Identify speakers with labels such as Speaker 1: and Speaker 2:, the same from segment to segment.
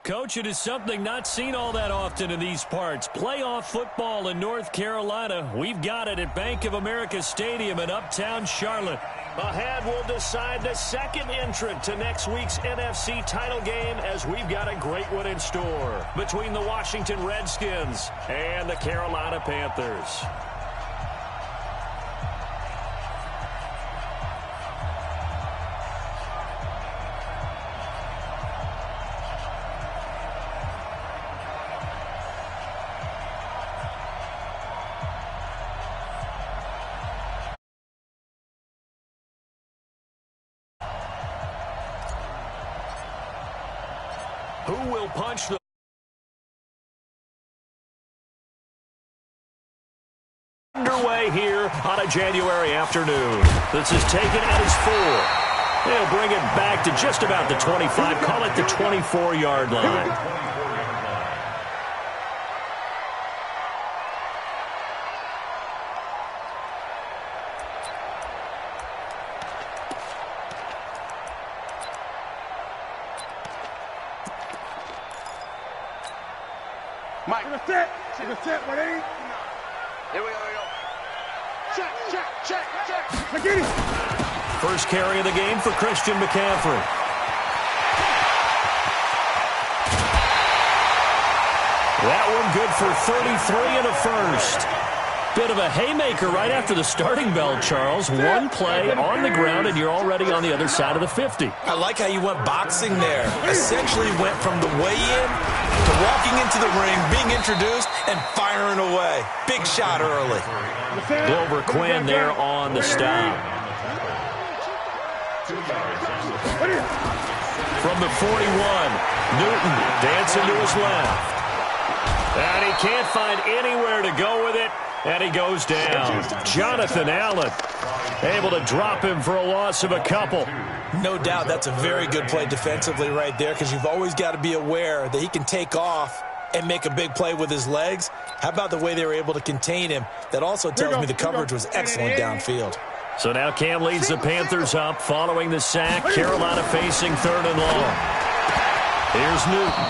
Speaker 1: Coach, it is something not seen all that often in these parts. Playoff football in North Carolina. We've got it at Bank of America Stadium in Uptown Charlotte. Ahead, we'll decide the second entrant to next week's NFC title game, as we've got a great one in store between the Washington Redskins and the Carolina Panthers. Who will punch the underway here on a January afternoon? This is taken at his 4. They'll bring it back to just about the 25. Call it the 24-yard line.
Speaker 2: Mike. Take a step, buddy. Here we go, Check. Get it.
Speaker 1: First carry of the game for Christian McCaffrey. That one good for 33 and a first. Bit of a haymaker right after the starting bell, Charles. One play on the ground, and you're already on the other side of the 50.
Speaker 3: I like how you went boxing there. Essentially went from the weigh-in to walking into the ring, being introduced, and firing away. Big shot early.
Speaker 1: Glover Quinn there on the stop. From the 41, Newton dancing to his left. And he can't find anywhere to go with it. And he goes down. Jonathan Allen able to drop him for a loss of a couple.
Speaker 3: No doubt that's a very good play defensively right there, because you've always got to be aware that he can take off and make a big play with his legs. How about the way they were able to contain him? That also tells me the coverage was excellent downfield.
Speaker 1: So now Cam leads the Panthers up following the sack. Carolina facing 3rd and long. Here's Newton.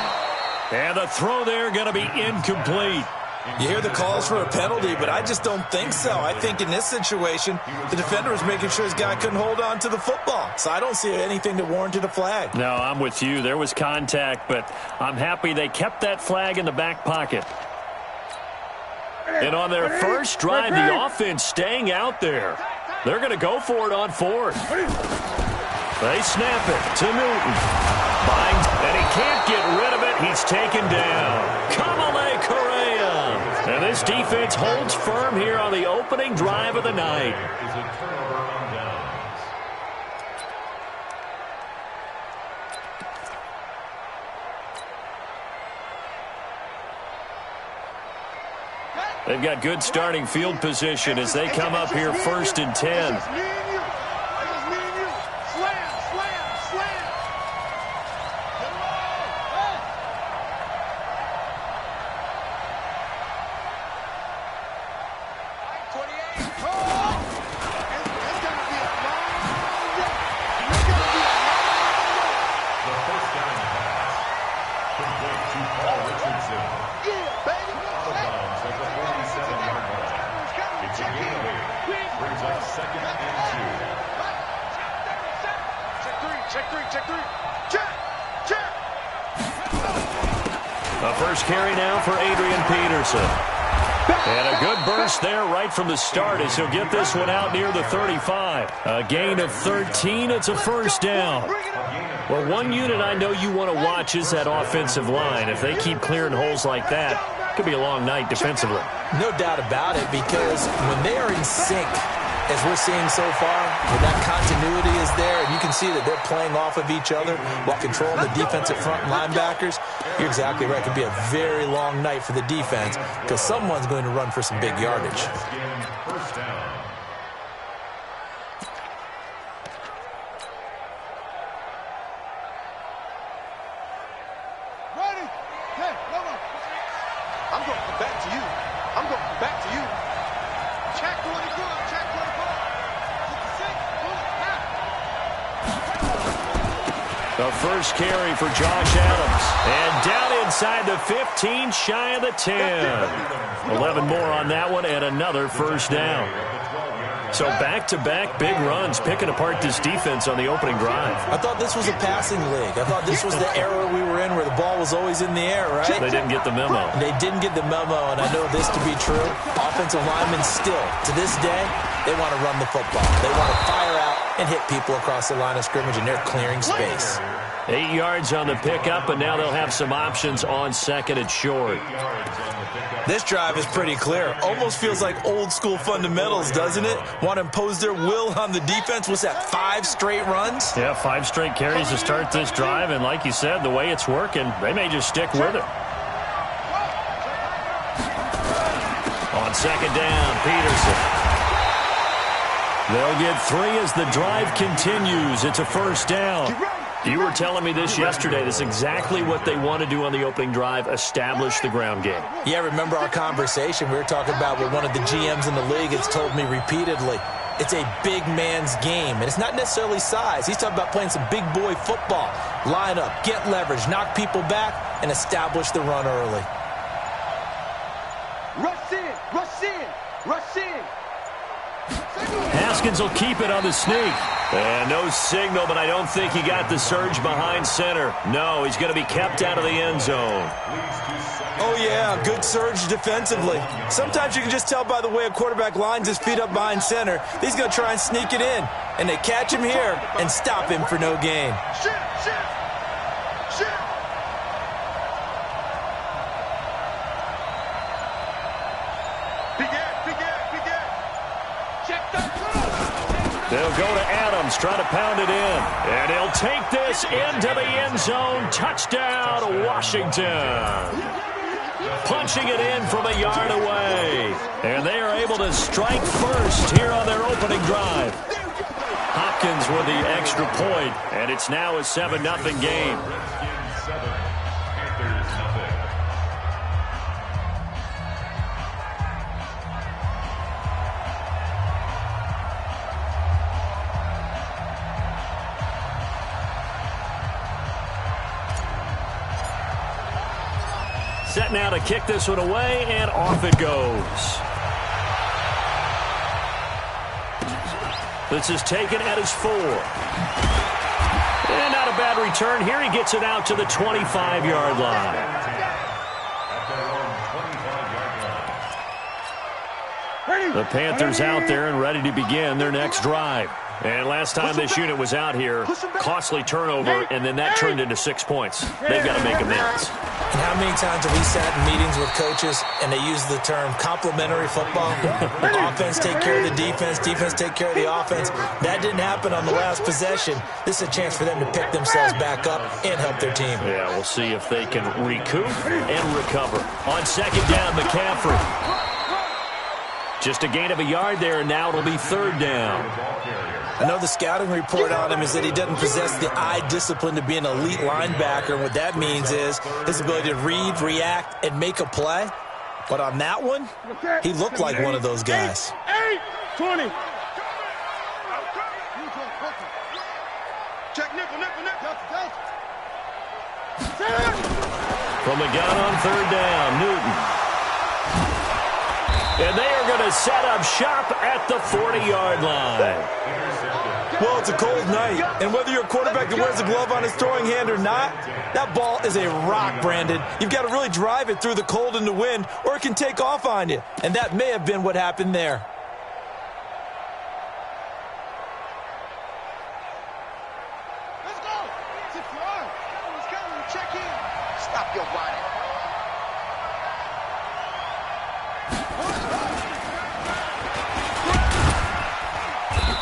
Speaker 1: And the throw there going to be incomplete.
Speaker 3: You hear the calls for a penalty, but I just don't think so. I think in this situation, the defender was making sure his guy couldn't hold on to the football. So I don't see anything that warranted a flag.
Speaker 1: No, I'm with you. There was contact, but I'm happy they kept that flag in the back pocket. And on their first drive, the offense staying out there. They're going to go for it on 4th. They snap it to Newton. Binds, and he can't get rid of it. He's taken down. Kamale Correa. And this defense holds firm here on the opening drive of the night. They've got good starting field position as they come up here 1st and 10. A first carry now for Adrian Peterson. And a good burst there right from the start as he'll get this one out near the 35. A gain of 13. It's a first down. Well, one unit I know you want to watch is that offensive line. If they keep clearing holes like that, it could be a long night defensively.
Speaker 3: No doubt about it, because when they are in sync, as we're seeing so far, when that continuity is there, and you can see that they're playing off of each other while controlling the defensive front linebackers, you're exactly right. It could be a very long night for the defense, because someone's going to run for some big yardage.
Speaker 2: I'm going to come back to you. I'm going to come back to you. Check 24. Check 24. 66.
Speaker 1: The first carry for Josh Adams. And down inside the 15, shy of the 10. 11 more on that one and another first down. So back-to-back big runs, picking apart this defense on the opening drive.
Speaker 3: I thought this was a passing league. I thought this was the era we were in where the ball was always in the air, right?
Speaker 1: They didn't get the memo.
Speaker 3: They didn't get the memo, and I know this to be true. Offensive linemen still, to this day, they want to run the football. They want to fire out and hit people across the line of scrimmage, and they're clearing space.
Speaker 1: 8 yards on the pickup, and now they'll have some options on second and short.
Speaker 3: This drive is pretty clear. Almost feels like old-school fundamentals, doesn't it? Want to impose their will on the defense. What's that, 5 straight runs?
Speaker 1: Yeah, 5 straight carries to start this drive, and like you said, the way it's working, they may just stick with it. On second down, Peterson. They'll get 3 as the drive continues. It's a first down. You were telling me this yesterday. That's exactly what they want to do on the opening drive, establish the ground game.
Speaker 3: Yeah, remember our conversation? We were talking about what one of the GMs in the league has told me repeatedly. It's a big man's game, and it's not necessarily size. He's talking about playing some big boy football. Line up, get leverage, knock people back, and establish the run early.
Speaker 2: Rush in, rush in, rush in.
Speaker 1: Haskins will keep it on the sneak. And no signal, but I don't think he got the surge behind center. No, he's going to be kept out of the end zone.
Speaker 3: Oh, yeah, good surge defensively. Sometimes you can just tell by the way a quarterback lines his feet up behind center. He's going to try and sneak it in. And they catch him here and stop him for no gain.
Speaker 1: They'll go to Adams, try to pound it in. And he'll take this into the end zone. Touchdown, Washington. Punching it in from a yard away. And they are able to strike first here on their opening drive. Hopkins with the extra point, and it's now a 7-0 game. Set now to kick this one away, and off it goes. This is taken at his 4. And not a bad return here. He gets it out to the 25-yard line. The Panthers out there and ready to begin their next drive. And last time this unit was out here, costly turnover, and then that turned into 6 points. They've got to make amends.
Speaker 3: And how many times have we sat in meetings with coaches and they use the term complementary football? Offense take care of the defense, defense take care of the offense. That didn't happen on the last possession. This is a chance for them to pick themselves back up and help their team.
Speaker 1: Yeah, we'll see if they can recoup and recover. On second down, McCaffrey. Just a gain of a yard there, and now it'll be third down.
Speaker 3: I know the scouting report on him is that he doesn't possess the eye discipline to be an elite linebacker. What that means is his ability to read, react, and make a play. But on that one, he looked like one of those guys.
Speaker 2: 20. Check nickel.
Speaker 1: From the gun on third down, Newton. And they are going to set up shop at the 40-yard line.
Speaker 3: Well, it's a cold night, and whether you're a quarterback that wears a glove on his throwing hand or not, that ball is a rock, Brandon. You've got to really drive it through the cold and the wind, or it can take off on you. And that may have been what happened there.
Speaker 2: Let's go. Let's go. Check in. Stop your body.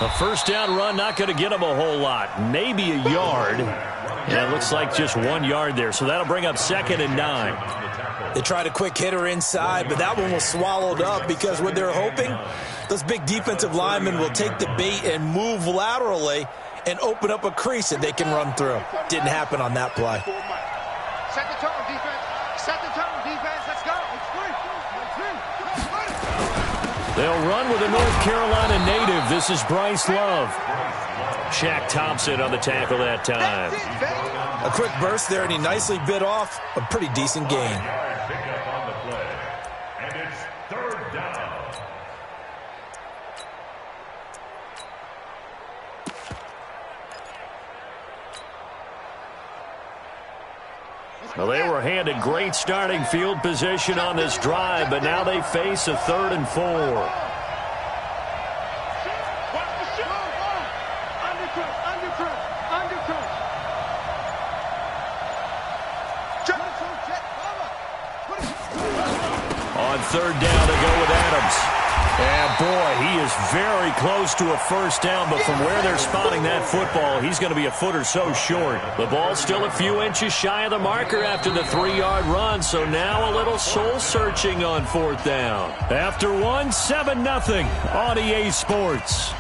Speaker 1: A first down run, not going to get him a whole lot. Maybe a yard. And it looks like just 1 yard there. So that'll bring up second and 9.
Speaker 3: They tried a quick hitter inside, but that one was swallowed up because what they're hoping, those big defensive linemen will take the bait and move laterally and open up a crease that they can run through. Didn't happen on that play.
Speaker 2: Set the tone, defense. Set the tone, defense. Let's go.
Speaker 1: They'll run with a North Carolina native. This is Bryce Love. Shaq Thompson on the tackle that time.
Speaker 3: A quick burst there, and he nicely bit off a pretty decent gain.
Speaker 1: Well, they were handed great starting field position on this drive, but now they face a 3rd and 4. On 3rd down, they go with Adams. And, boy, he is very close to a first down, but from where they're spotting that football, he's going to be a foot or so short. The ball's still a few inches shy of the marker after the 3-yard run, so now a little soul-searching on 4th down. After 1, 7-0 on EA Sports.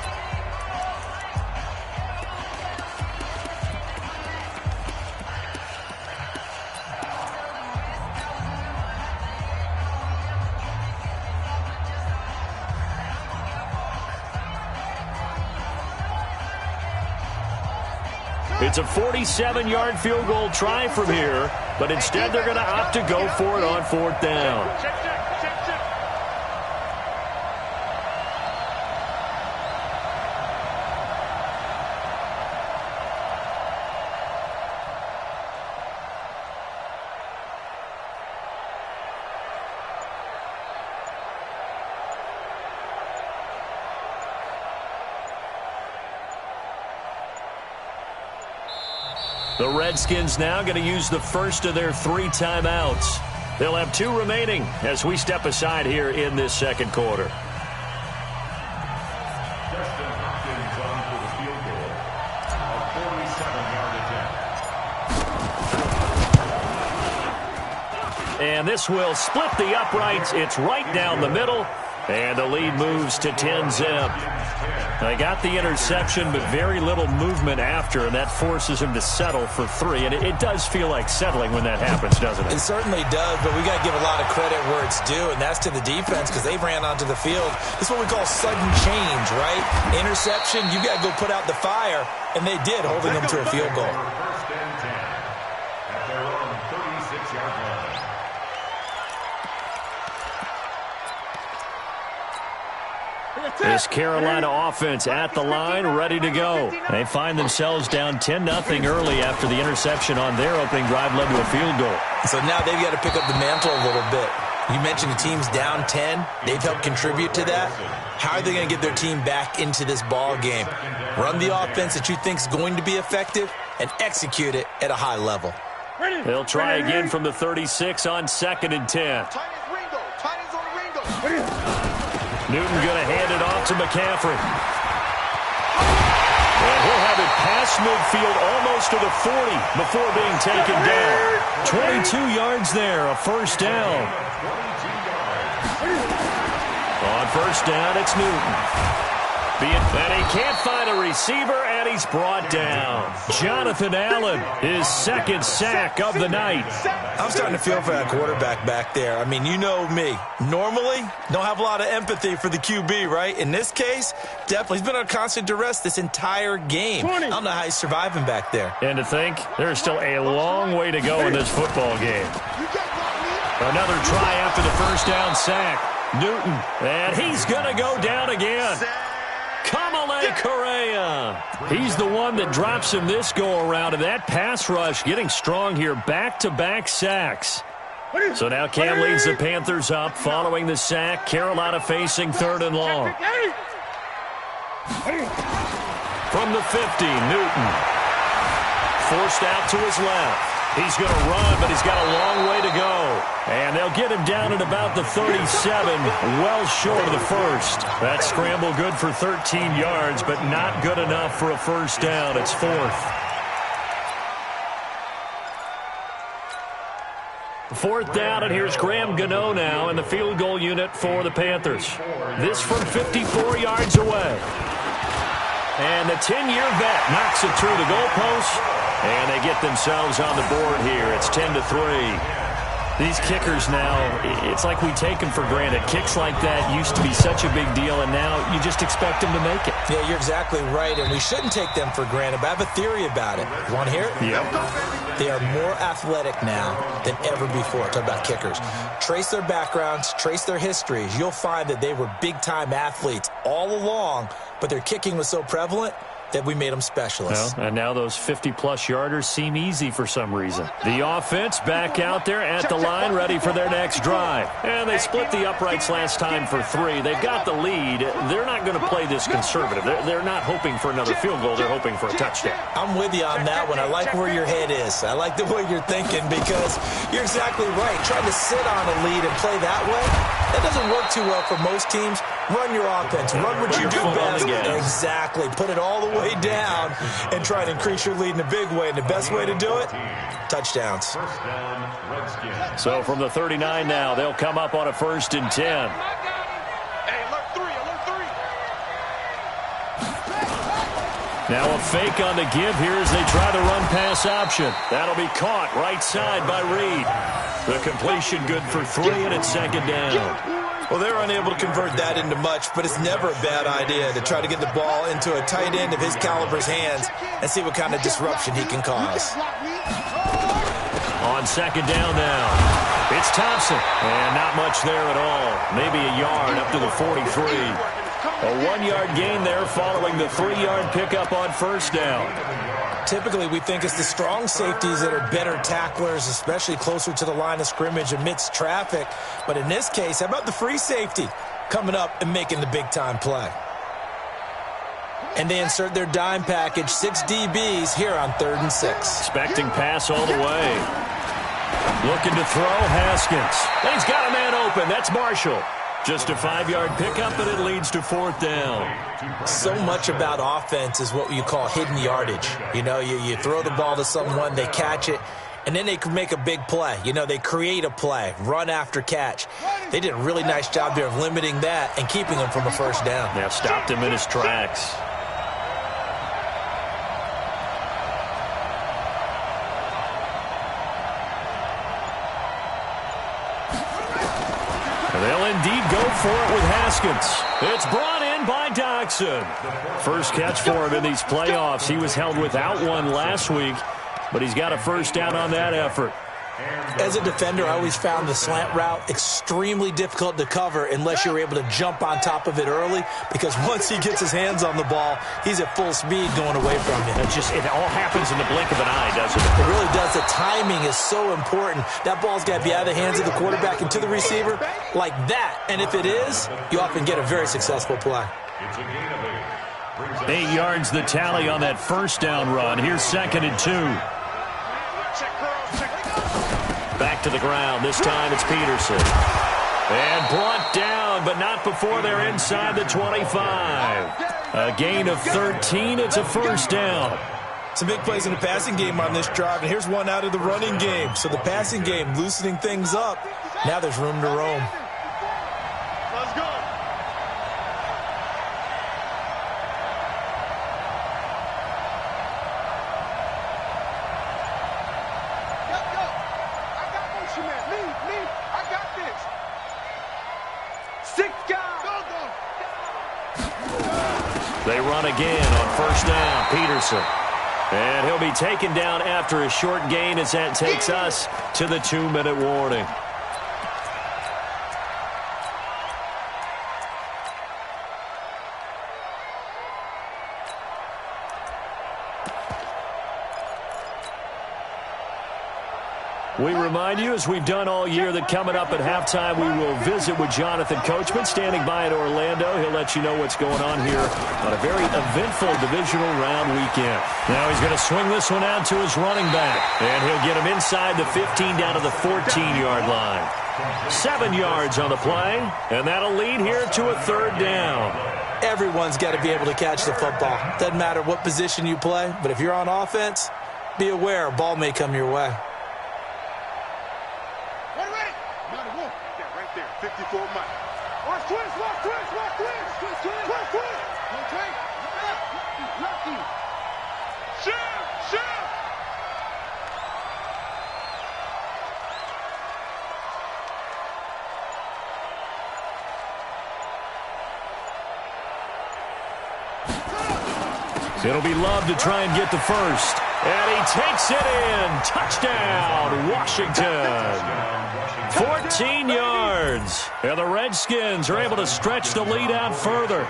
Speaker 1: It's a 47-yard field goal try from here, but instead they're going to opt to go for it on 4th down. The Redskins now going to use the first of their 3 timeouts. They'll have 2 remaining as we step aside here in this second quarter. And this will split the uprights. It's right down the middle. And the lead moves to 10-zip. They got the interception, but very little movement after, and that forces him to settle for 3. And it does feel like settling when that happens, doesn't it?
Speaker 3: It certainly does, but we got to give a lot of credit where it's due, and that's to the defense because they ran onto the field. This is what we call sudden change, right? Interception, you got to go put out the fire, and they did, holding them to a field goal.
Speaker 1: This Carolina offense at the line, ready to go. They find themselves down 10-0 early after the interception on their opening drive led to a field goal.
Speaker 3: So now they've got to pick up the mantle a little bit. You mentioned the team's down 10. They've helped contribute to that. How are they going to get their team back into this ball game? Run the offense that you think is going to be effective and execute it at a high level.
Speaker 1: They'll try again from the 36 on 2nd and 10. Newton going to hand it off to McCaffrey. And he'll have it past midfield almost to the 40 before being taken down. 22 yards there, a first down. On first down, it's Newton. And he can't find a receiver, and he's brought down. Jonathan Allen, his 2nd sack of the night.
Speaker 3: I'm starting to feel for that quarterback back there. I mean, you know me. Normally, don't have a lot of empathy for the QB, right? In this case, definitely. He's been on constant duress this entire game. I don't know how he's surviving back there.
Speaker 1: And to think, there's still a long way to go in this football game. Another try after the first down sack. Newton, and he's going to go down again. Kamale Correa. He's the one that drops him this go-around, and that pass rush getting strong here. Back-to-back sacks. So now Cam leads the Panthers up following the sack. Carolina facing 3rd and long. From the 50, Newton. Forced out to his left. He's going to run, but he's got a long way to go. And they'll get him down at about the 37, well short of the first. That scramble good for 13 yards, but not good enough for a first down. It's 4th. 4th down, and here's Graham Gano now in the field goal unit for the Panthers. This from 54 yards away. And the 10-year vet knocks it through the goalpost. And they get themselves on the board here. It's 10-3. These kickers now, it's like we take them for granted. Kicks like that used to be such a big deal, and now you just expect them to make it.
Speaker 3: Yeah, you're exactly right, and we shouldn't take them for granted, but I have a theory about it. You want to hear it?
Speaker 1: Yep.
Speaker 3: They are more athletic now than ever before. Talk about kickers. Trace their backgrounds, trace their histories. You'll find that they were big-time athletes all along, but their kicking was so prevalent that we made them specialists.
Speaker 1: Well, and now those 50-plus yarders seem easy for some reason. The offense back out there at the line, ready for their next drive. And they split the uprights last time for 3. They've got the lead. They're not going to play this conservative. They're not hoping for another field goal. They're hoping for a touchdown.
Speaker 3: I'm with you on that one. I like where your head is. I like the way you're thinking because you're exactly right. Trying to sit on a lead and play that way, that doesn't work too well for most teams. Run your offense. Run what you do best. Exactly. Put it all the way down and try to increase your lead in a big way. And the best way to do it, touchdowns.
Speaker 1: So from the 39 now, they'll come up on a 1st and 10.
Speaker 2: Hey, alert 3, alert 3.
Speaker 1: Now a fake on the give here as they try to run pass option. That'll be caught right side by Reed. The completion good for 3, and it's 2nd down.
Speaker 3: Well, they're unable to convert that into much, but it's never a bad idea to try to get the ball into a tight end of his caliber's hands and see what kind of disruption he can cause.
Speaker 1: On 2nd down now, it's Thompson. And not much there at all. Maybe a yard up to the 43. A 1-yard gain there following the 3-yard pickup on 1st down.
Speaker 3: Typically, we think it's the strong safeties that are better tacklers, especially closer to the line of scrimmage amidst traffic. But in this case, how about the free safety coming up and making the big-time play? And they insert their dime package, 6 DBs here on 3rd and 6.
Speaker 1: Expecting pass all the way. Looking to throw, Haskins. He's got a man open. That's Marshall. Just a 5-yard pickup, and it leads to 4th down.
Speaker 3: So much about offense is what you call hidden yardage. You know, you throw the ball to someone, they catch it, and then they can make a big play. You know, they create a play, run after catch. They did a really nice job there of limiting that and keeping him from a 1st down.
Speaker 1: Yeah, stopped him in his tracks. They'll indeed go for it with Haskins. It's brought in by Doxson. First catch for him in these playoffs. He was held without one last week, but he's got a 1st down on that effort.
Speaker 3: As a defender, I always found the slant route extremely difficult to cover unless you're able to jump on top of it early, because once he gets his hands on the ball, he's at full speed going away from you.
Speaker 1: It all happens in the blink of an eye, doesn't it?
Speaker 3: It really does. The timing is so important. That ball's got to be out of the hands of the quarterback and to the receiver like that. And if it is, you often get a very successful play.
Speaker 1: 8 yards the tally on that 1st down run. Here's 2nd and 2. Back to the ground. This time it's Peterson. And brought down, but not before they're inside the 25. A gain of 13. It's a 1st down.
Speaker 3: Some big plays in the passing game on this drive, and here's one out of the running game. So the passing game loosening things up. Now there's room to roam.
Speaker 2: Let's go.
Speaker 1: They run again on 1st down. Peterson. And he'll be taken down after a short gain as that takes us to the 2-minute warning. We remind you, as we've done all year, that coming up at halftime, we will visit with Jonathan Coachman, standing by in Orlando. He'll let you know what's going on here on a very eventful divisional round weekend. Now he's going to swing this one out to his running back, and he'll get him inside the 15 down to the 14-yard line. 7 yards on the play, and that'll lead here to a 3rd down.
Speaker 3: Everyone's got to be able to catch the football. Doesn't matter what position you play, but if you're on offense, be aware a ball may come your way.
Speaker 2: 54 Mike. Watch twist, watch twist, watch twist. Twist, twist, twist, twist. No twist. Lucky. Shift, shift.
Speaker 1: It'll be Love to try and get the first. And he takes it in. Touchdown, Washington. 14 yards. And the Redskins are able to stretch the lead out further.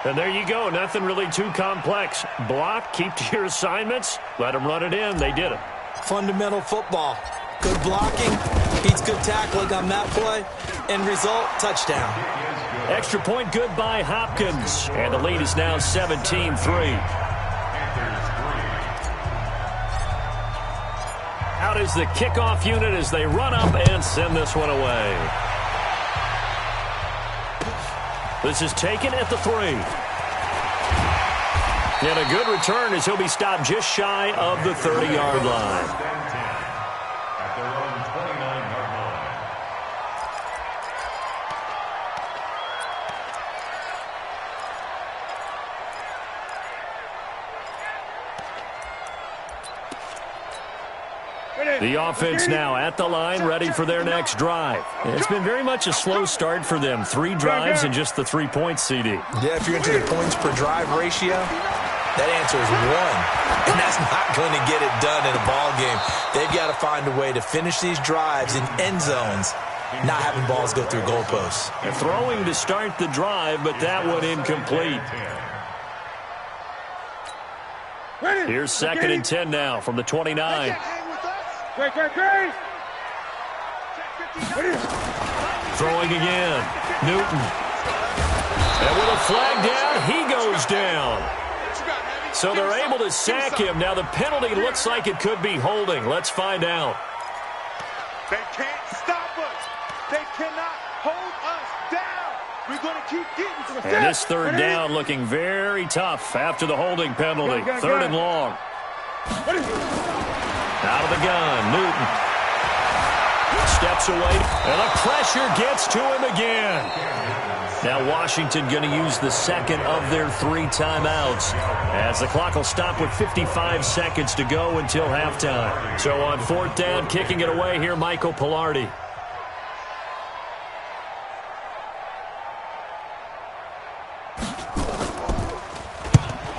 Speaker 1: And there you go. Nothing really too complex. Block, keep to your assignments, let them run it in. They did it.
Speaker 3: Fundamental football. Good blocking, beats good tackling on that play. End result, touchdown.
Speaker 1: Extra point good by Hopkins. And the lead is now 17-3. Out is the kickoff unit as they run up and send this one away. This is taken at the 3. And a good return as he'll be stopped just shy of the 30-yard line. The offense now at the line, ready for their next drive. It's been very much a slow start for them. 3 drives and just the 3 points, CD.
Speaker 3: Yeah, if you're into the points per drive ratio, that answer is 1. And that's not going to get it done in a ball game. They've got to find a way to finish these drives in end zones, not having balls go through goalposts.
Speaker 1: They're throwing to start the drive, but that one incomplete. Here's 2nd and 10 now from the 29. Throwing again. Newton. And with a flag down, he goes down. So they're able to sack him. Now the penalty looks like it could be holding. Let's find out.
Speaker 2: They can't stop us. They cannot hold us down. We're going to keep getting to the
Speaker 1: And this 3rd down looking very tough after the holding penalty. 3rd and long. Out of the gun, Newton. Steps away, and the pressure gets to him again. Now Washington going to use the 2nd of their 3 timeouts, as the clock will stop with 55 seconds to go until halftime. So on 4th down, kicking it away here, Michael Pilardi.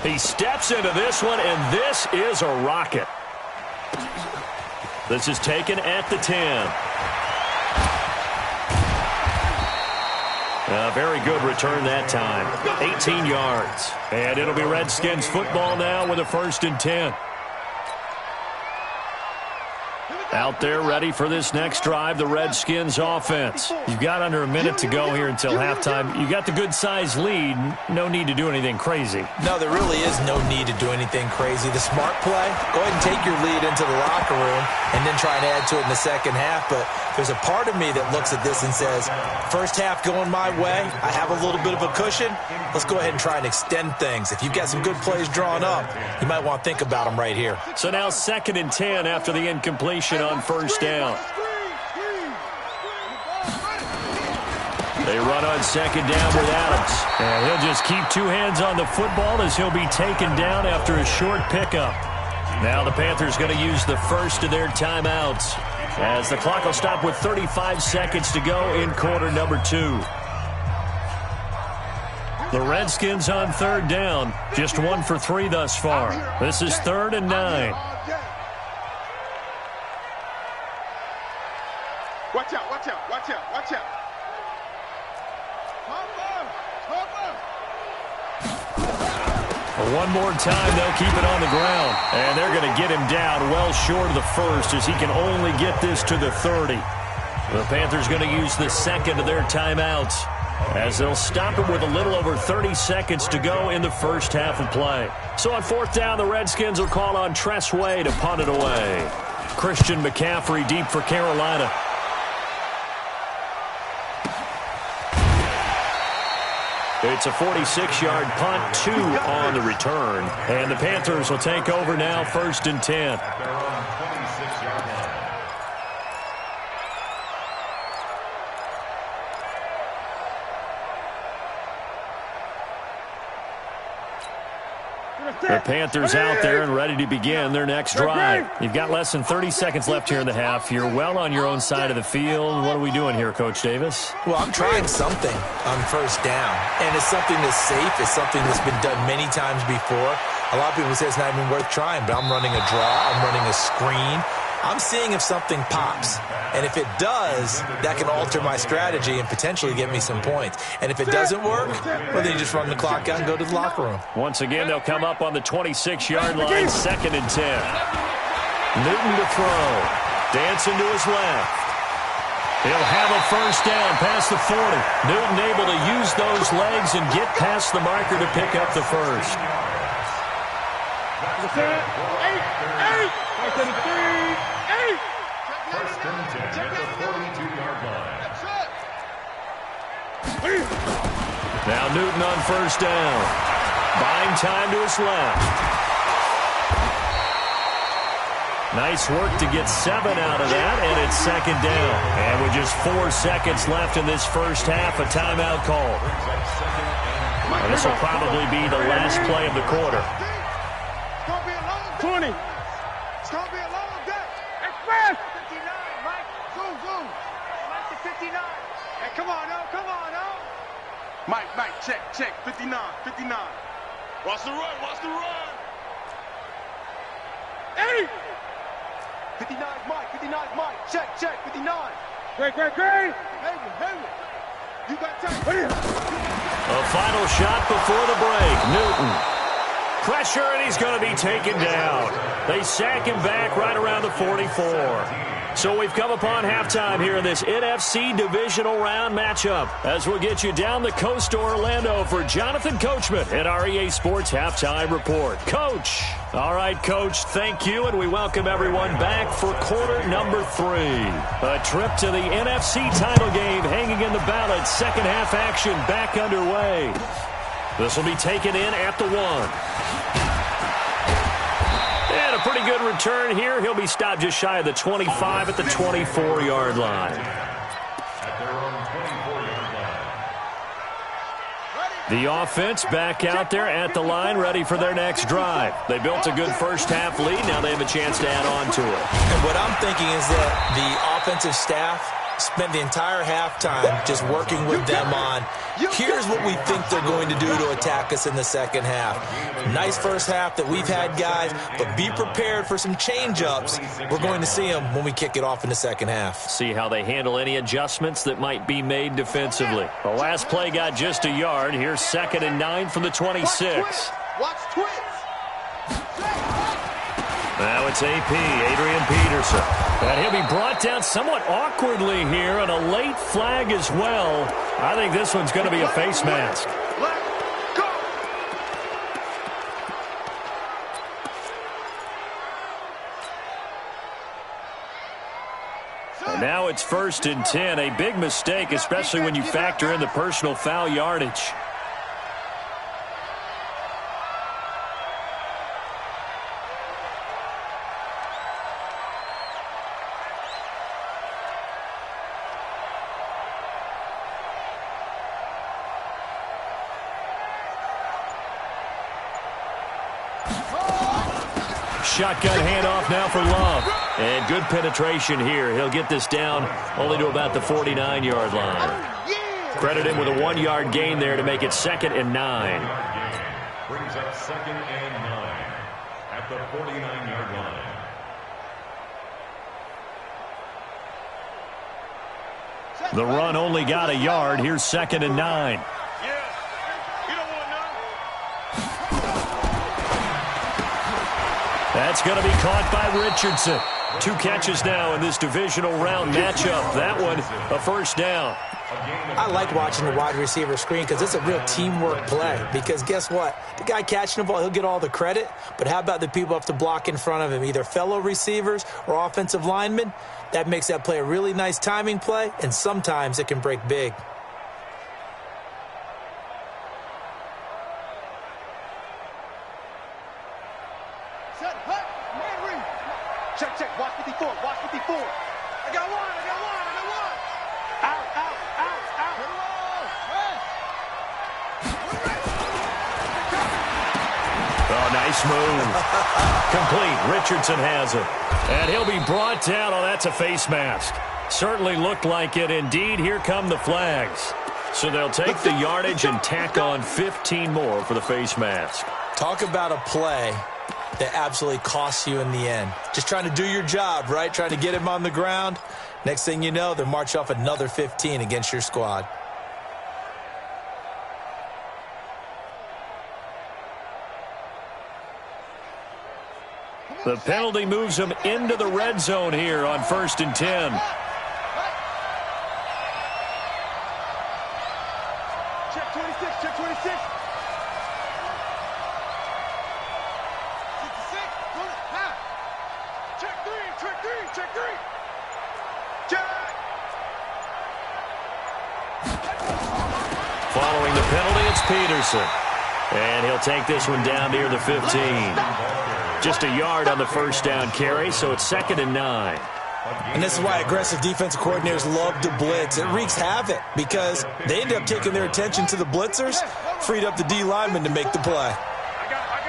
Speaker 1: He steps into this one, and this is a rocket. This is taken at the 10. A very good return that time. 18 yards. And it'll be Redskins football now with a 1st and 10. Out there ready for this next drive, the Redskins offense. You've got under a minute to go here until halftime. You got the good-sized lead. No need to do anything crazy.
Speaker 3: No, there really is no need to do anything crazy. The smart play, go ahead and take your lead into the locker room and then try and add to it in the second half. But there's a part of me that looks at this and says, first half going my way, I have a little bit of a cushion. Let's go ahead and try and extend things. If you've got some good plays drawn up, you might want to think about them right here.
Speaker 1: So now 2nd and 10 after the incompletion on 1st down. They run on 2nd down with Adams. And he'll just keep 2 hands on the football as he'll be taken down after a short pickup. Now the Panthers going to use the 1st of their timeouts, as the clock will stop with 35 seconds to go in quarter number 2. The Redskins on 3rd down, just 1 for 3 thus far. This is 3rd and 9.
Speaker 2: Watch out, watch out, watch out, watch out.
Speaker 1: One more time, they'll keep it on the ground. And they're going to get him down well short of the 1st, as he can only get this to the 30. The Panthers going to use the 2nd of their timeouts, as they'll stop him with a little over 30 seconds to go in the first half of play. So on 4th down, the Redskins will call on Tress Way to punt it away. Christian McCaffrey deep for Carolina. It's a 46-yard punt, 2 on the return. And the Panthers will take over now, 1st and 10. The Panthers out there and ready to begin their next drive. You've got less than 30 seconds left here in the half. You're well on your own side of the field. What are we doing here, Coach Davis?
Speaker 3: Well, I'm trying something on 1st down, and it's something that's safe. It's something that's been done many times before. A lot of people say it's not even worth trying, but I'm running a draw. I'm running a screen. I'm seeing if something pops. And if it does, that can alter my strategy and potentially get me some points. And if it doesn't work, well, then you just run the clock out and go to the locker room.
Speaker 1: Once again, they'll come up on the 26-yard line, 2nd and 10. Newton to throw. Dancing to his left. He'll have a first down past the 40. Newton able to use those legs and get past the marker to pick up the first.
Speaker 4: First and 10 at the 42-yard line.
Speaker 1: Now Newton on first down. Buying time to his left. Nice work to get 7 out of that, and it's 2nd down. And with just 4 seconds left in this first half, a timeout call. And this will probably be the last play of the quarter.
Speaker 2: It's going to be a long day. 20. It's going to be a long day. Express. 59, Mike. Zoom, zoom. Mike to 59. Hey, come on, now. Come on, now. Mike, check. 59. Watch the run. 80. 59, Mike. Check. 59. Great. Hayward. You got time.
Speaker 1: A final shot before the break. Newton. Pressure, and he's going to be taken down. They sack him back right around the 44. So we've come upon halftime here in this NFC divisional round matchup as we'll get you down the coast to Orlando for Jonathan Coachman at our EA Sports Halftime Report. Coach. All right, Coach, thank you, and we welcome everyone back for quarter number 3. A trip to the NFC title game hanging in the balance. Second half action back underway. This will be taken in at the 1. And a pretty good return here. He'll be stopped just shy of the 25 at the 24-yard line.
Speaker 4: At their own 24-yard line.
Speaker 1: The offense back out there at the line, ready for their next drive. They built a good first-half lead. Now they have a chance to add on to it.
Speaker 3: And what I'm thinking is that the offensive staff spent the entire halftime just working with them on, here's what we think they're going to do to attack us in the second half. Nice first half that we've had, guys, but be prepared for some change-ups. We're going to see them when we kick it off in the second half.
Speaker 1: See how they handle any adjustments that might be made defensively. The last play got just a yard. Here's 2nd and 9 from the 26.
Speaker 2: Watch twins.
Speaker 1: Now it's AP, Adrian Peterson. And he'll be brought down somewhat awkwardly here, and a late flag as well. I think this one's going to be a face mask. And now it's 1st and 10. A big mistake, especially when you factor in the personal foul yardage. Shotgun handoff now for Love. And good penetration here. He'll get this down only to about the 49-yard line. Credit him with a 1-yard gain there to make it 2nd and 9.
Speaker 4: Brings up 2nd and 9 at the 49-yard line.
Speaker 1: The run only got a yard. Here's 2nd and 9. That's going to be caught by Richardson. 2 catches now in this divisional round matchup. That one, a first down.
Speaker 3: I like watching the wide receiver screen because it's a real teamwork play. Because guess what? The guy catching the ball, he'll get all the credit. But how about the people up to block in front of him, either fellow receivers or offensive linemen? That makes that play a really nice timing play, and sometimes it can break big.
Speaker 2: Check. Watch 54. I got one. Out.
Speaker 1: Oh, nice move. Complete. Richardson has it. And he'll be brought down. Oh, that's a face mask. Certainly looked like it. Indeed, here come the flags. So they'll take the yardage and tack on 15 more for the face mask.
Speaker 3: Talk about a play that absolutely costs you in the end. Just trying to do your job, right? Trying to get him on the ground. Next thing you know, they're marching off another 15 against your squad.
Speaker 1: The penalty moves them into the red zone here on 1st and 10.
Speaker 2: Check 26, check 26. 66, check 3, check 3, check 3. Check.
Speaker 1: Following the penalty, it's Peterson. And he'll take this one down near the 15. Just a yard on the first down carry, so it's 2nd and 9.
Speaker 3: And this is why aggressive defensive coordinators love to blitz. It wreaks havoc because they end up taking their attention to the blitzers, freed up the D lineman to make the play.
Speaker 2: I got it.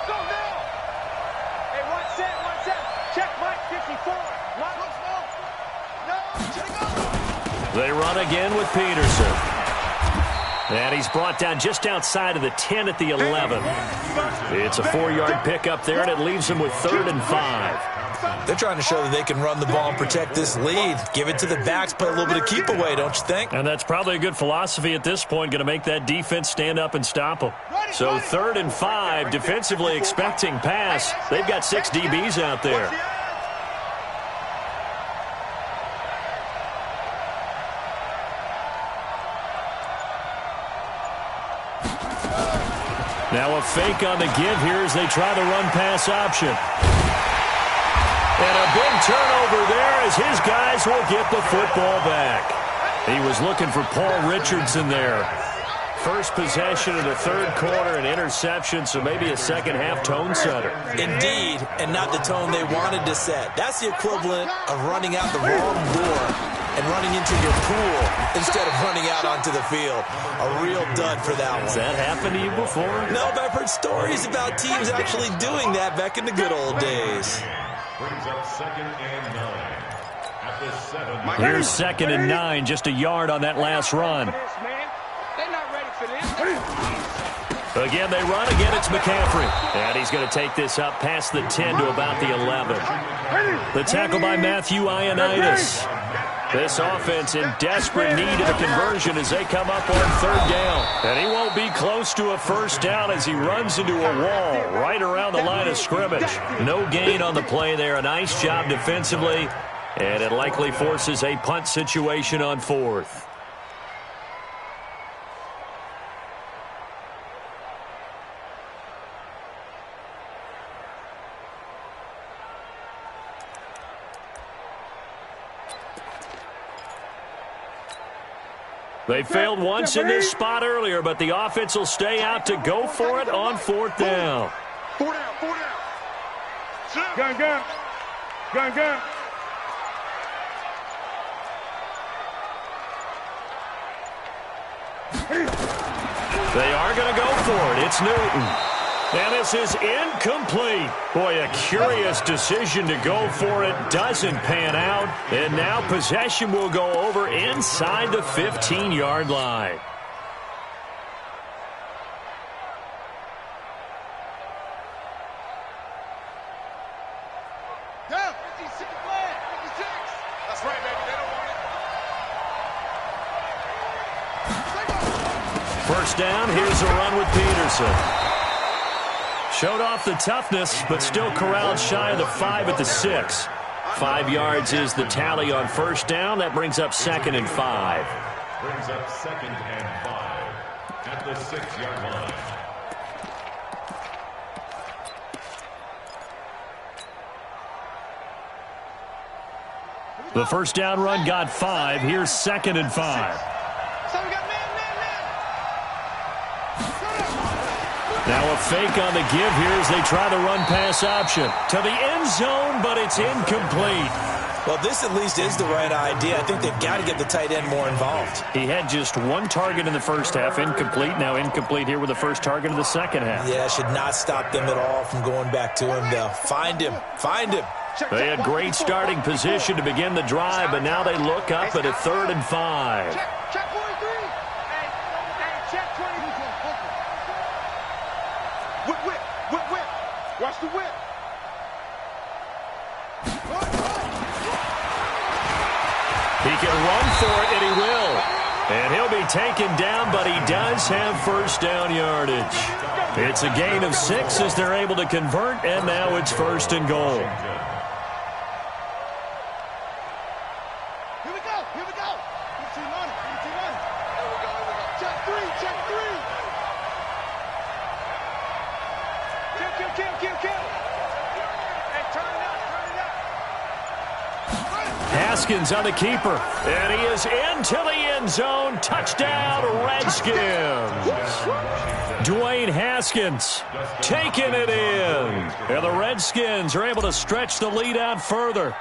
Speaker 2: Go now. Hey, one set. Check Mike 54. No.
Speaker 1: They run again with Peterson. And he's brought down just outside of the 10 at the 11. It's a 4-yard pickup there, and it leaves them with 3rd and 5.
Speaker 3: They're trying to show that they can run the ball and protect this lead. Give it to the backs, play a little bit of keep away, don't you think?
Speaker 1: And that's probably a good philosophy at this point, going to make that defense stand up and stop them. So 3rd and 5, defensively expecting pass. They've got 6 DBs out there. Now a fake on the give here as they try the run-pass option. And a big turnover there as his guys will get the football back. He was looking for Paul Richardson there. First possession of the 3rd quarter, an interception, so maybe a second-half tone setter.
Speaker 3: Indeed, and not the tone they wanted to set. That's the equivalent of running out the wrong door and running into your pool instead of running out onto the field. A real dud for that one.
Speaker 1: Has that happened to you before?
Speaker 3: No, but I've heard stories about teams actually doing that back in the good old days.
Speaker 4: Brings up 2nd and 9 at the 7.
Speaker 1: Here's 2nd and 9, just a yard on that last run.
Speaker 2: They're not ready for this.
Speaker 1: Again, they run. Again, it's McCaffrey. And he's going to take this up past the 10 to about the 11. The tackle by Matthew Ioannidis. This offense in desperate need of a conversion as they come up on 3rd down. And he won't be close to a first down as he runs into a wall right around the line of scrimmage. No gain on the play there. A nice job defensively. And it likely forces a punt situation on 4th. They failed once in this spot earlier, but the offense will stay out to go for it on 4th down.
Speaker 2: 4 down. Gun.
Speaker 1: They are going to go for it. It's Newton. And this is incomplete. Boy, a curious decision to go for it. Doesn't pan out. And now possession will go over inside the 15-yard line.
Speaker 2: Down. 56. That's right, baby. They don't want it.
Speaker 1: First down. Here's a run with Peterson. Showed off the toughness, but still corralled shy of the 5 at the 6. 5 yards is the tally on first down. That brings up 2nd and 5.
Speaker 4: Brings up 2nd and 5 at the 6-yard line.
Speaker 1: The first down run got 5. Here's 2nd and 5.
Speaker 2: So we got man.
Speaker 1: Now a fake on the give here as they try the run-pass option. To the end zone, but it's incomplete.
Speaker 3: Well, this at least is the right idea. I think they've got to get the tight end more involved.
Speaker 1: He had just 1 target in the first half, incomplete. Now incomplete here with the first target of the second half.
Speaker 3: Yeah, should not stop them at all from going back to him, though. Find him.
Speaker 1: They had great starting position to begin the drive, but now they look up at a 3rd and 5.
Speaker 2: Check.
Speaker 1: for it, and he will. And he'll be taken down, but he does have first down yardage. It's a gain of 6 as they're able to convert, and now it's first and goal.
Speaker 2: Here we go. Here we go. There we go. Check 3. Kill. Hey, turn it up.
Speaker 1: Haskins on the keeper, and he is into the end zone. Touchdown, Redskins. Dwayne Haskins taking it in. And the Redskins are able to stretch the lead out further.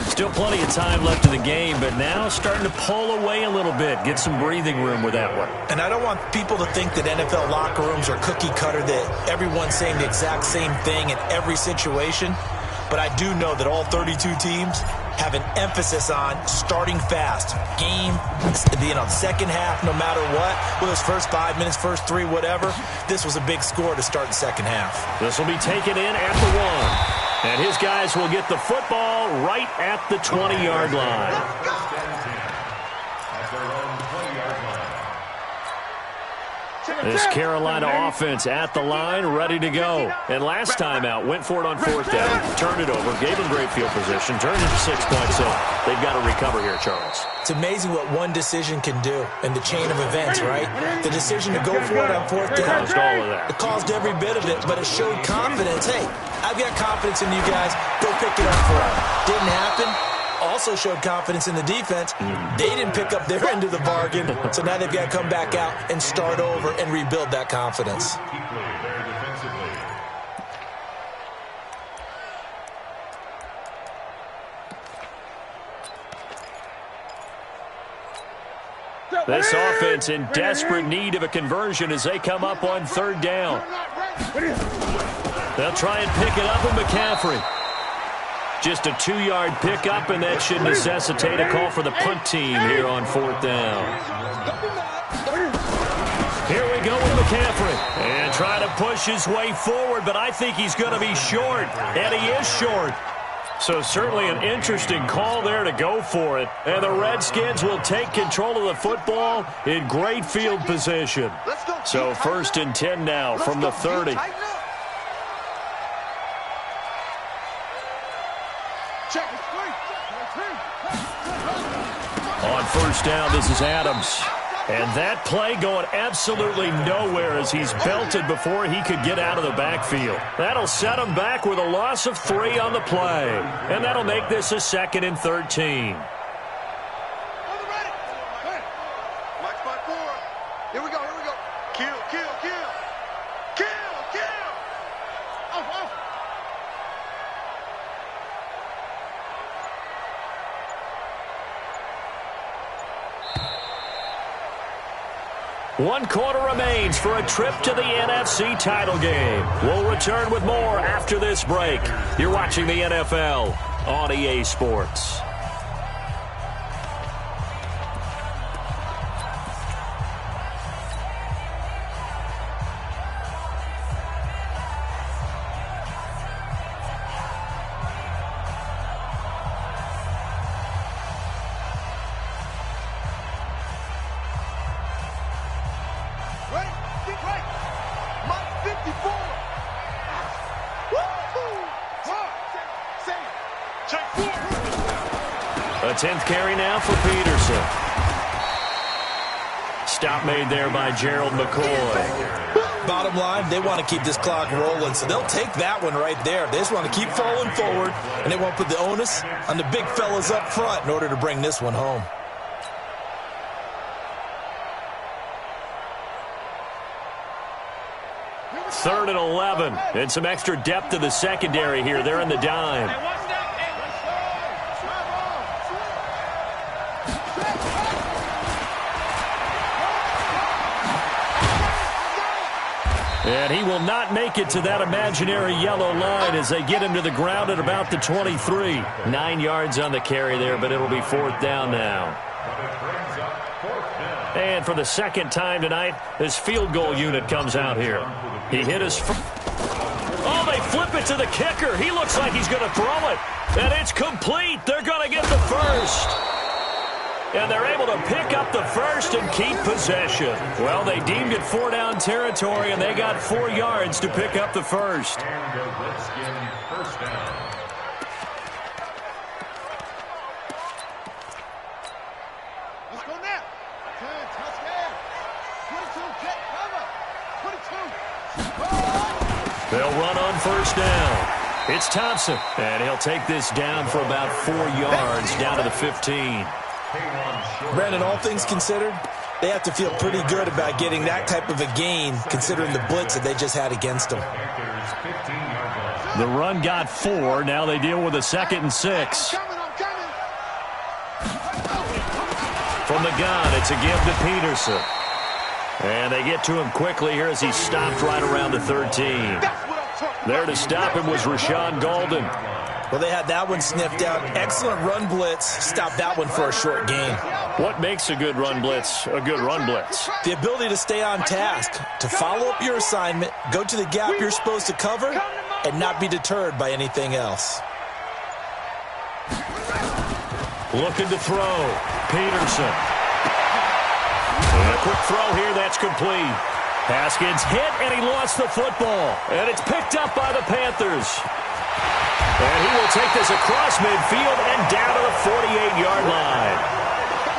Speaker 1: Still plenty of time left in the game, but now starting to pull away a little bit. Get some breathing room with that one.
Speaker 3: And I don't want people to think that NFL locker rooms are cookie cutter, that everyone's saying the exact same thing in every situation. But I do know that all 32 teams have an emphasis on starting fast. Game, second half, no matter what. Whether it's first 5 minutes, first 3, whatever. This was a big score to start the second half.
Speaker 1: This will be taken in at the 1. And his guys will get the football right at the 20-yard line. This Carolina offense at the line, ready to go. And last time out, went for it on 4th down, turned it over, gave them great field position, turned it to 6 points. So they've got to recover here, Charles.
Speaker 3: It's amazing what one decision can do in the chain of events, right? The decision to go for it on 4th down.
Speaker 1: Caused all of that.
Speaker 3: It caused every bit of it, but it showed confidence. Hey, I've got confidence in you guys. Go pick it up for them. Didn't happen. Also showed confidence in the defense. They didn't pick up their end of the bargain, so now they've got to come back out and start over and rebuild that confidence.
Speaker 1: This offense in desperate need of a conversion as they come up on 3rd down. They'll try and pick it up with McCaffrey. Just a 2-yard pickup, and that should necessitate a call for the punt team here on 4th down. Here we go with McCaffrey. And try to push his way forward, but I think he's going to be short. And he is short. So certainly an interesting call there to go for it. And the Redskins will take control of the football in great field position. So 1st and 10 now from the 30. On 1st down, this is Adams. And that play going absolutely nowhere as he's belted before he could get out of the backfield. That'll set him back with a loss of 3 on the play. And that'll make this a 2nd and 13.
Speaker 2: Here we go. Kill. Off.
Speaker 1: 1 quarter remains for a trip to the NFC title game. We'll return with more after this break. You're watching the NFL on EA Sports. A 10th carry now for Peterson. Stop made there by Gerald McCoy.
Speaker 3: Bottom line, they want to keep this clock rolling, so they'll take that one right there. They just want to keep falling forward, and they want to put the onus on the big fellas up front in order to bring this one home.
Speaker 1: Third and 11, and some extra depth to the secondary here. They're in the dime. And he will not make it to that imaginary yellow line as they get him to the ground at about the 23. 9 yards on the carry there, but it'll be 4th down now. And for the 2nd time tonight, this field goal unit comes out here. He hit his... Oh, they flip it to the kicker. He looks like he's going to throw it. And it's complete. They're going to get the first. And they're able to pick up the first and keep possession. Well, they deemed it 4-down territory, and they got 4 yards to pick up the first.
Speaker 4: And the Redskin first down.
Speaker 2: Let's go now. 10, touchdown. 22, get cover. 22.
Speaker 1: They'll run on first down. It's Thompson, and he'll take this down for about 4 yards down to the 15.
Speaker 3: Brandon, all things considered, they have to feel pretty good about getting that type of a gain considering the blitz that they just had against them.
Speaker 1: The run got 4. Now they deal with a 2nd and 6. From the gun, it's a give to Peterson. And they get to him quickly here as he stopped right around the 13. There to stop him was Rashawn Golden.
Speaker 3: Well, they had that one sniffed out. Excellent run blitz. Stopped that one for a short gain.
Speaker 1: What makes a good run blitz a good run blitz?
Speaker 3: The ability to stay on task, to follow up your assignment, go to the gap you're supposed to cover, and not be deterred by anything else.
Speaker 1: Looking to throw. Peterson. And a quick throw here, that's complete. Haskins hit, and he lost the football. And it's picked up by the Panthers. And he will take this across midfield and down to the 48-yard line.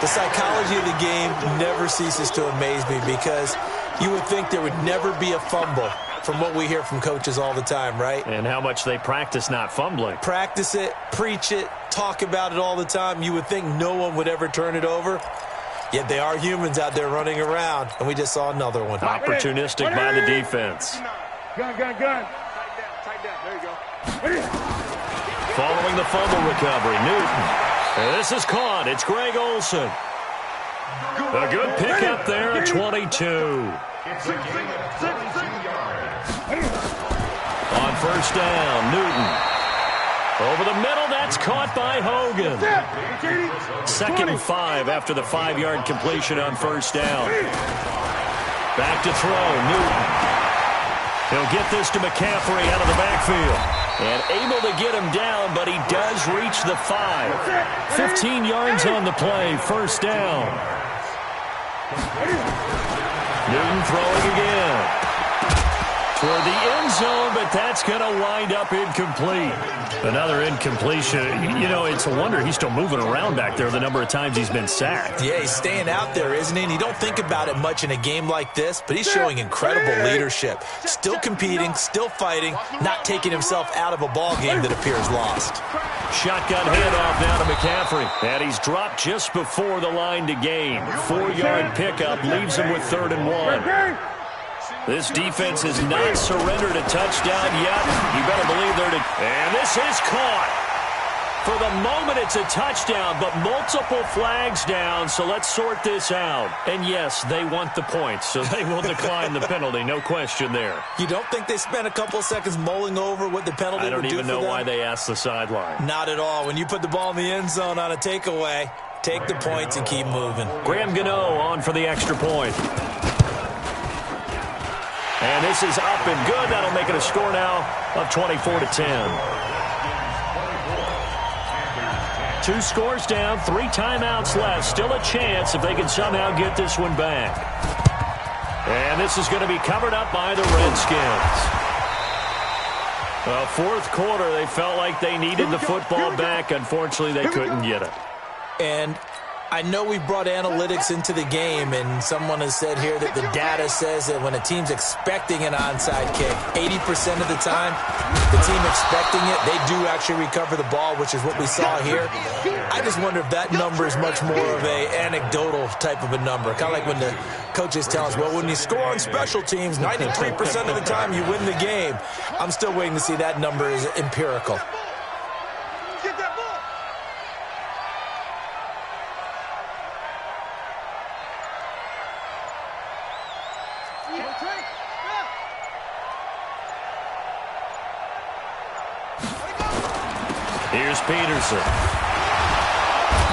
Speaker 3: The psychology of the game never ceases to amaze me because you would think there would never be a fumble from what we hear from coaches all the time, right?
Speaker 1: And how much they practice not fumbling.
Speaker 3: Practice it, preach it, talk about it all the time. You would think no one would ever turn it over. Yet they are humans out there running around, and we just saw another one.
Speaker 1: Opportunistic by the defense.
Speaker 2: Gun. Tight down. There you go.
Speaker 1: Following the fumble recovery, Newton. And this is caught. It's Greg Olsen. A good pickup there at 22.
Speaker 4: It's a gain of 22 yards.
Speaker 1: On first down, Newton. Over the middle, that's caught by Hogan. 2nd and 5 after the 5-yard completion on first down. Back to throw, Newton. He'll get this to McCaffrey out of the backfield. And able to get him down, but he does reach the 5. 15 yards on the play, first down. Newton throwing again. Toward the end zone, but that's going to wind up incomplete. Another incompletion. You know, it's a wonder he's still moving around back there the number of times he's been sacked.
Speaker 3: Yeah, he's staying out there, isn't he? And you don't think about it much in a game like this, but he's showing incredible leadership. Still competing, still fighting, not taking himself out of a ball game that appears lost.
Speaker 1: Shotgun handoff now to McCaffrey. And he's dropped just before the line to gain. 4-yard pickup leaves him with 3rd and 1. This defense has not surrendered a touchdown yet. You better believe and this is caught. For the moment, it's a touchdown, but multiple flags down, so let's sort this out. And yes, they want the points, so they will decline the penalty, no question there.
Speaker 3: You don't think they spent a couple of seconds mulling over what the penalty would do for them?
Speaker 1: I don't even know why they asked the sideline.
Speaker 3: Not at all. When you put the ball in the end zone on a takeaway, take the points and keep moving.
Speaker 1: Graham Gano on for the extra point. And this is up and good. That'll make it a score now of 24-10. 2 scores down, 3 timeouts left. Still a chance if they can somehow get this one back. And this is going to be covered up by the Redskins. Well, 4th quarter, they felt like they needed the football back. Unfortunately, they couldn't get it.
Speaker 3: And I know we brought analytics into the game, and someone has said here that the data says that when a team's expecting an onside kick, 80% of the time, the team expecting it, they do actually recover the ball, which is what we saw here. I just wonder if that number is much more of an anecdotal type of a number, kind of like when the coaches tell us, well, when you score on special teams, 93% of the time you win the game. I'm still waiting to see that number is empirical.
Speaker 1: Here's Peterson.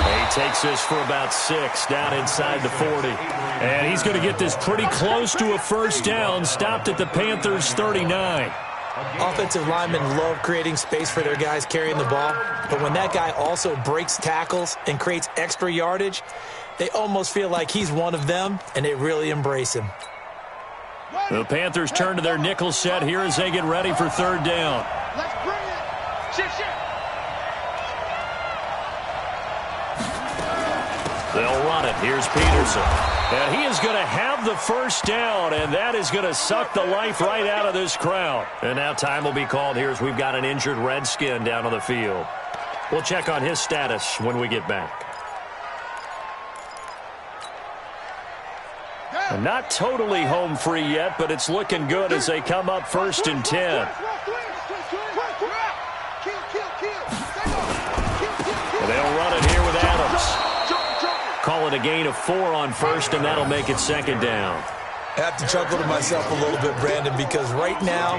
Speaker 1: He takes this for about 6 down inside the 40. And he's going to get this pretty close to a first down, stopped at the Panthers' 39.
Speaker 3: Offensive linemen love creating space for their guys carrying the ball, but when that guy also breaks tackles and creates extra yardage, they almost feel like he's one of them, and they really embrace him.
Speaker 1: The Panthers turn to their nickel set here as they get ready for third down.
Speaker 2: Let's bring it. Shit.
Speaker 1: They'll run it. Here's Peterson. And he is going to have the first down, and that is going to suck the life right out of this crowd. And now time will be called here as we've got an injured Redskin down on the field. We'll check on his status when we get back. And not totally home free yet, but it's looking good as they come up 1st and 10. And they'll run it here with Adams. Call it a gain of 4 on 1st, and that'll make it 2nd down.
Speaker 3: I have to chuckle to myself a little bit, Brandon, because right now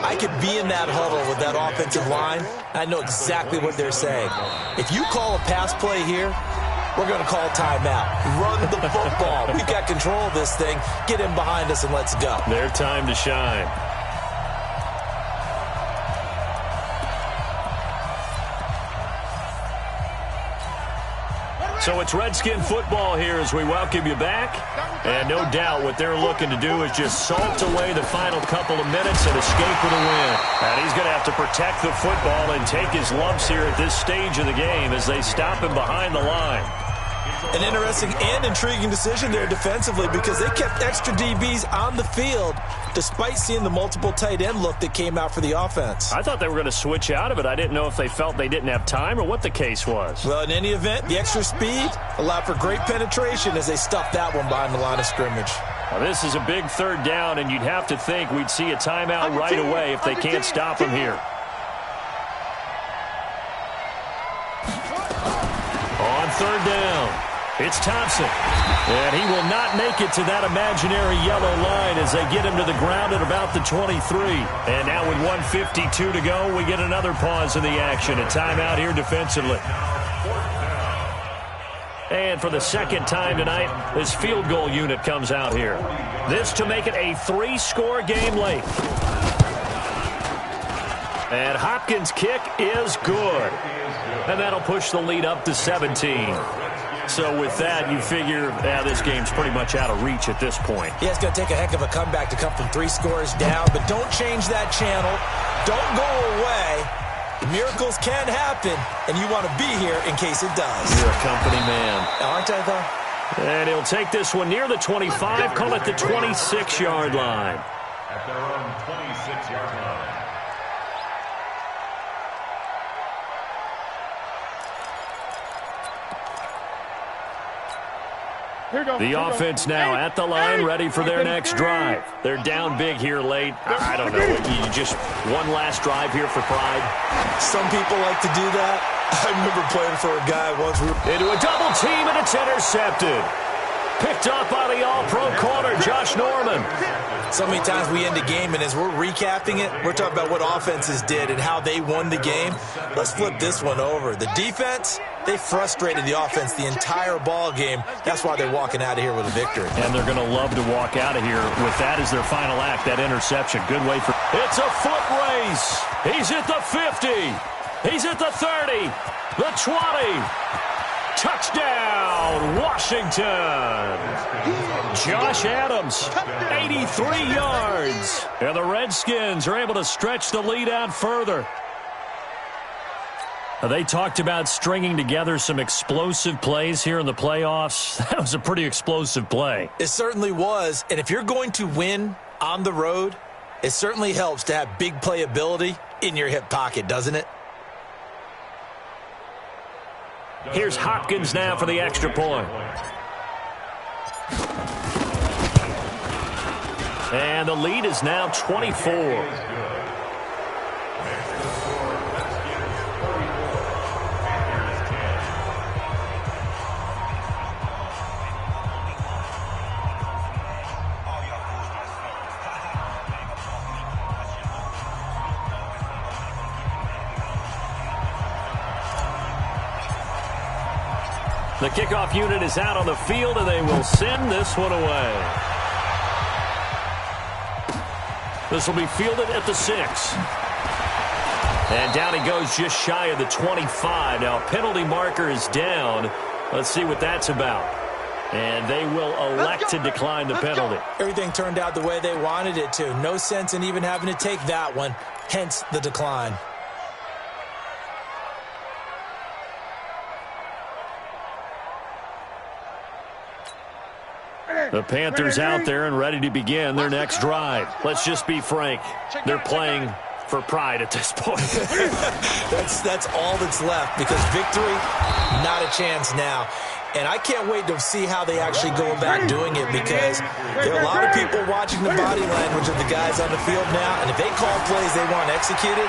Speaker 3: I could be in that huddle with that offensive line. I know exactly what they're saying. If you call a pass play here, we're going to call timeout. Run the football. We've got control of this thing. Get in behind us and let's go.
Speaker 1: Their time to shine. So it's Redskin football here as we welcome you back. And no doubt what they're looking to do is just salt away the final couple of minutes and escape with a win. And he's going to have to protect the football and take his lumps here at this stage of the game as they stop him behind the line.
Speaker 3: An interesting and intriguing decision there defensively because they kept extra DBs on the field despite seeing the multiple tight end look that came out for the offense.
Speaker 1: I thought they were going to switch out of it. I didn't know if they felt they didn't have time or what the case was.
Speaker 3: Well, in any event, the extra speed allowed for great penetration as they stuffed that one behind the line of scrimmage.
Speaker 1: Well, this is a big 3rd down, and you'd have to think we'd see a timeout right away if they can't stop him here. On 3rd down. It's Thompson, and he will not make it to that imaginary yellow line as they get him to the ground at about the 23. And now with 1:52 to go, we get another pause in the action. A timeout here defensively. And for the 2nd time tonight, this field goal unit comes out here. This to make it a 3-score game late. And Hopkins' kick is good. And that'll push the lead up to 17. So with that, you figure this game's pretty much out of reach at this point.
Speaker 3: Yeah, it's going to take a heck of a comeback to come from 3 scores down, but don't change that channel. Don't go away. Miracles can happen, and you want to be here in case it does.
Speaker 1: You're a company man.
Speaker 3: Aren't I, though?
Speaker 1: And he'll take this one near the 25, call it the 26-yard line.
Speaker 4: At their own 26-yard line.
Speaker 1: The offense now at the line, ready for their next drive. They're down big here late. I don't know. You just one last drive here for pride.
Speaker 3: Some people like to do that. I remember playing for a guy once.
Speaker 1: Into a double team, and it's intercepted. Picked up by the all-pro corner, Josh Norman.
Speaker 3: So many times we end a game, and as we're recapping it, we're talking about what offenses did and how they won the game. Let's flip this one over. The defense, they frustrated the offense the entire ball game. That's why they're walking out of here with a victory.
Speaker 1: And they're going to love to walk out of here with that as their final act, that interception. Good way for... It's a foot race. He's at the 50. He's at the 30. The 20. Touchdown, Washington. Josh Adams, 83 yards. And the Redskins are able to stretch the lead out further. They talked about stringing together some explosive plays here in the playoffs. That was a pretty explosive play.
Speaker 3: It certainly was. And if you're going to win on the road, it certainly helps to have big playability in your hip pocket, doesn't it?
Speaker 1: Here's Hopkins now for the extra point. And the lead is now 24. The kickoff unit is out on the field, and they will send this one away. This will be fielded at the 6. And down he goes just shy of the 25. Now, penalty marker is down. Let's see what that's about. And they will elect to decline the penalty.
Speaker 3: Everything turned out the way they wanted it to. No sense in even having to take that one, hence the decline.
Speaker 1: The Panthers out there and ready to begin their next drive. Let's just be frank. They're playing for pride at this point.
Speaker 3: That's all that's left, because victory, not a chance now. And I can't wait to see how they actually go about doing it, because there are a lot of people watching the body language of the guys on the field now, and if they call plays they want executed,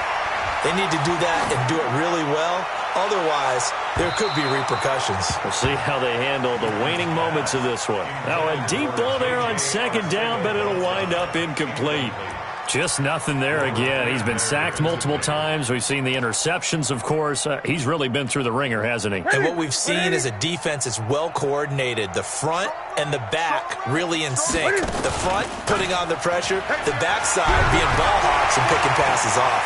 Speaker 3: they need to do that and do it really well. Otherwise, there could be repercussions.
Speaker 1: We'll see how they handle the waning moments of this one. Now, a deep ball there on second down, but it'll wind up incomplete. Just nothing there again. He's been sacked multiple times. We've seen the interceptions, of course. He's really been through the ringer, hasn't he?
Speaker 3: And what we've seen is a defense that's well coordinated. The front and the back really in sync. The front putting on the pressure, the backside being ball hawks and picking passes off.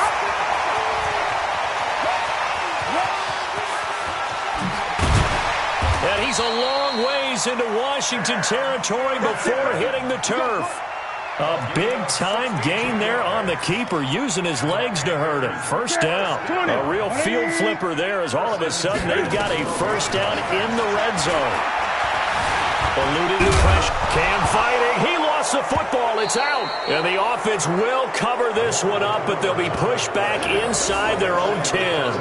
Speaker 1: And he's a long ways into Washington territory before hitting the turf. A big-time gain there on the keeper, using his legs to hurt him. First down. A real field flipper there, as all of a sudden they've got a first down in the red zone. Eluding the pressure. Cam fighting. He lost the football. It's out. And the offense will cover this one up, but they'll be pushed back inside their own 10.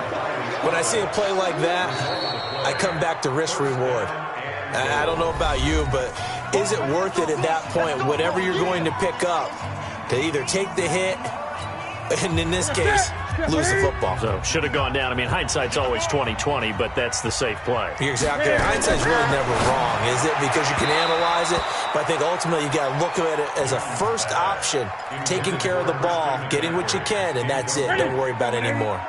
Speaker 3: When I see a play like that, I come back to risk-reward. I don't know about you, but is it worth it at that point, whatever you're going to pick up, to either take the hit, and in this case, lose the football?
Speaker 1: So, should have gone down. I mean, hindsight's always 20/20, but that's the safe play.
Speaker 3: You're exactly right. Hindsight's really never wrong, is it? Because you can analyze it, but I think ultimately you got to look at it as a first option, taking care of the ball, getting what you can, and that's it. Don't worry about it anymore.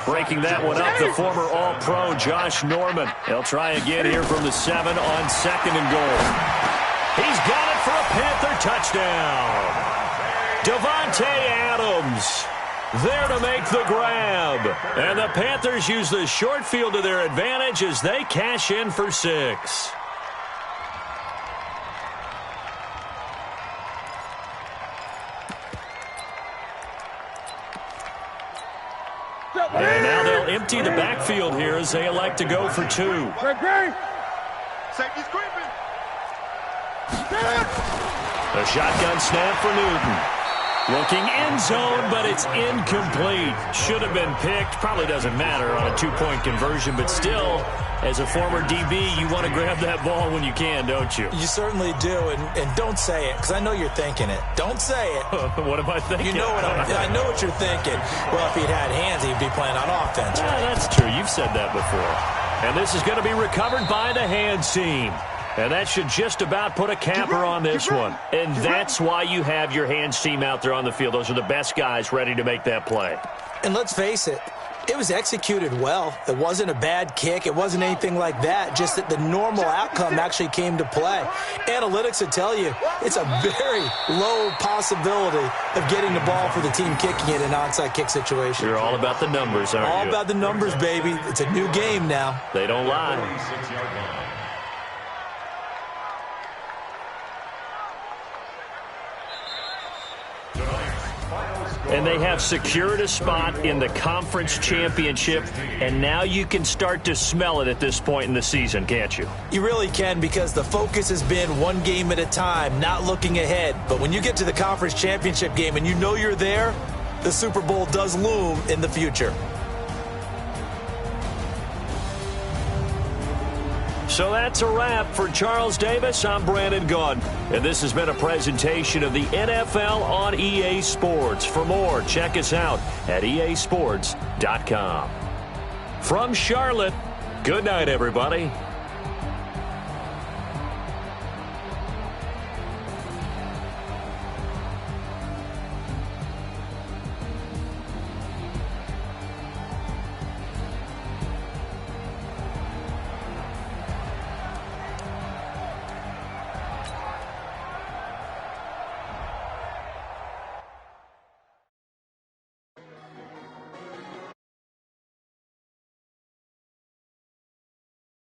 Speaker 1: Breaking that one up, the former All-Pro Josh Norman. He'll try again here from the 7 on second and goal. He's got it for a Panther touchdown. Devontae Adams there to make the grab. And the Panthers use the short field to their advantage as they cash in for 6. And now they'll empty the backfield here as they elect to go for 2.
Speaker 2: Safety's creeping.
Speaker 1: A shotgun snap for Newton. Looking end zone, but it's incomplete. Should have been picked. Probably doesn't matter on a 2-point conversion, but still, as a former DB, you want to grab that ball when you can, don't you?
Speaker 3: You certainly do, and don't say it, because I know you're thinking it. Don't say it.
Speaker 1: What am I thinking?
Speaker 3: You know what I know what you're thinking. Well, if he'd had hands, he'd be playing on offense.
Speaker 1: Yeah, that's true. You've said that before. And this is going to be recovered by the hands team. And that should just about put a capper on this one. And that's why you have your hands team out there on the field. Those are the best guys ready to make that play.
Speaker 3: And let's face it, it was executed well. It wasn't a bad kick. It wasn't anything like that. Just that the normal outcome actually came to play. Analytics would tell you it's a very low possibility of getting the ball for the team kicking it in an onside kick situation.
Speaker 1: You're all about the numbers, aren't you?
Speaker 3: All about the numbers, baby. It's a new game now.
Speaker 1: They don't lie. And they have secured a spot in the conference championship, and now you can start to smell it at this point in the season, can't you?
Speaker 3: You really can, because the focus has been one game at a time, not looking ahead. But when you get to the conference championship game and you know you're there, the Super Bowl does loom in the future.
Speaker 1: So that's a wrap. For Charles Davis, I'm Brandon Gaudin. And this has been a presentation of the NFL on EA Sports. For more, check us out at easports.com. From Charlotte, good night, everybody.